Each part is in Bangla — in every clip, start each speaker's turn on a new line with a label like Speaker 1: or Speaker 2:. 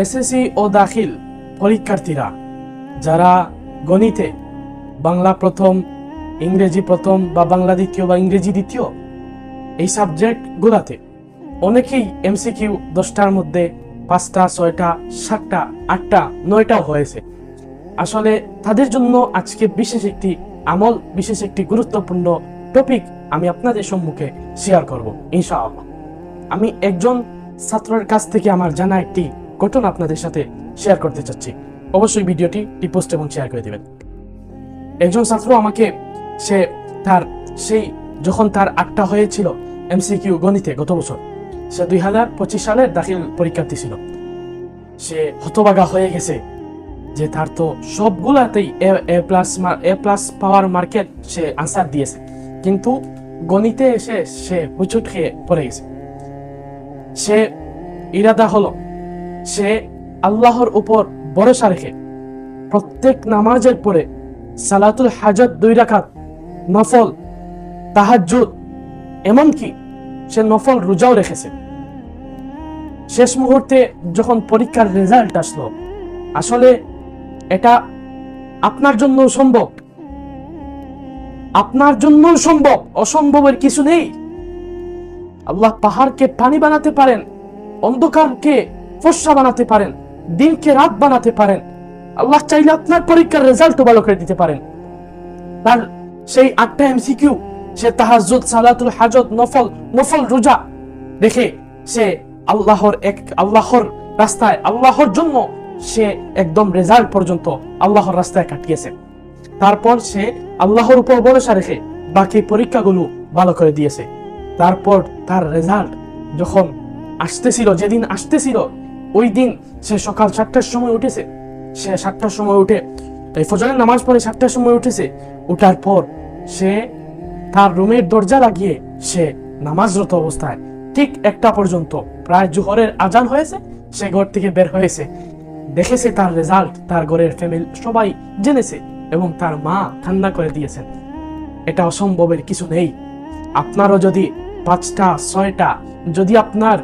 Speaker 1: এসএসসি ও দাখিল পরীক্ষার্থীরা যারা গণিতে বাংলা প্রথম, ইংরেজি প্রথম বা বাংলা দ্বিতীয় বা ইংরেজি দ্বিতীয় এই সাবজেক্টগুলোতে অনেকেই এমসিকিউ 10টার মধ্যে 5টা, 6টা, 7টা, 8টা, 9টাও হয়েছে। আসলে তাদের জন্য আজকে বিশেষ একটি গুরুত্বপূর্ণ টপিক আমি আপনাদের সম্মুখে শেয়ার করব ইনশাআল্লাহ। আমি একজন ছাত্রের কাছ থেকে আমার জানা একটি ঘটনা আপনাদের সাথে শেয়ার করতে চাচ্ছি। অবশ্যই ভিডিওটি রিপোস্ট এবং শেয়ার করে দিবেন। একজন ছাত্র আমাকে যখন তার 8টা হয়েছিল এমসিকিউ গণিতে গত বছর, সে 2025 সালের দাখিল পরীক্ষার্থী ছিল। সে হতবাগা হয়ে গেছে যে তার তো সবগুলাতেই এ প্লাস পাওয়ার মার্কেট সে আনসার দিয়েছে, কিন্তু গণিতে এসে সে হুচুট খেয়ে পড়ে গেছে। সে ইরাদা হলো সে আল্লাহর উপর ভরসা রেখে প্রত্যেক নামাজের পরে সালাতুল হাজাত 2 রাকাত, নফল, তাহাজ্জুদ, এমনকি সে নফল রোজাও রেখেছে। শেষ মুহূর্তে যখন পরীক্ষার রেজাল্ট আসলো, আসলে এটা আপনার জন্য সম্ভব, অসম্ভবের কিছু নেই। আল্লাহ পাহাড়কে পানি বানাতে পারেন, অন্ধকারকে ফর্সা বানাতে পারেন, দিনকে রাত বানাতে পারেন। আল্লাহ চাইলে আপনার পরীক্ষার রেজাল্টও ভালো করে দিতে পারেন। তার সেই 8টা এমসিকিউ সে তাহাজ্জুদ, সালাতুল হাজত, নফল রোজা রেখে সে আল্লাহর রাস্তায়, আল্লাহর জন্য সে একদম রেজাল্ট পর্যন্ত আল্লাহর রাস্তায় কাটিয়েছে। তারপর সে আল্লাহর উপর ভরসা রেখে বাকি পরীক্ষাগুলো ভালো করে দিয়েছে। তারপর তার রেজাল্ট যখন যেদিন আসতেছিল, ওই দিন সে সকাল 7টার সময় উঠেছে। সে 7টার সময় উঠে ফজরের নামাজ পড়ে 7টার সময় উঠেছে। উঠার পর সে তার রুমের দরজা লাগিয়ে সে নামাজরত অবস্থায় ঠিক 1টা পর্যন্ত, প্রায় জোহরের আজান হয়েছে, সে ঘর থেকে বের হয়েছে। দেখেছে তার রেজাল্ট, তার ঘরের ফ্যামিলি সবাই জেনেছে এবং তার মা ঠান্ডা করে দিয়েছেন। এটা অসম্ভবের কিছু নেই। আপনারও যদি 5টা, 6টা, যদি আপনার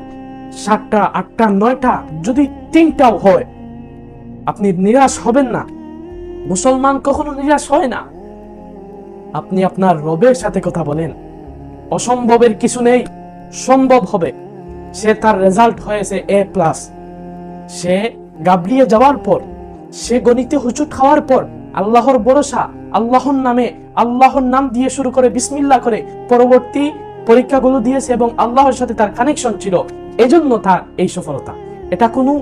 Speaker 1: 7টা, 8টা, 9টা, যদি 3টাও হয়, আপনি নিরাশ হবেন না। মুসলমান কখনো নিরাশ হয় না। আপনি আপনার রবের সাথে কথা বলেন, অসম্ভবের কিছু নেই, সম্ভব হবে। সে তার রেজাল্ট হয়েছে A+। সে গাবলিয়ে যাওয়ার পর, সে গণিতে হুচুট খাওয়ার পর আল্লাহর ভরসা, আল্লাহর নাম দিয়ে শুরু করে বিসমিল্লাহ করে পরবর্তী পরীক্ষাগুলো দিয়েছে এবং আল্লাহর সাথে তার কানেকশন ছিল। এজন্য তার এই সফলতা। এটা কোনো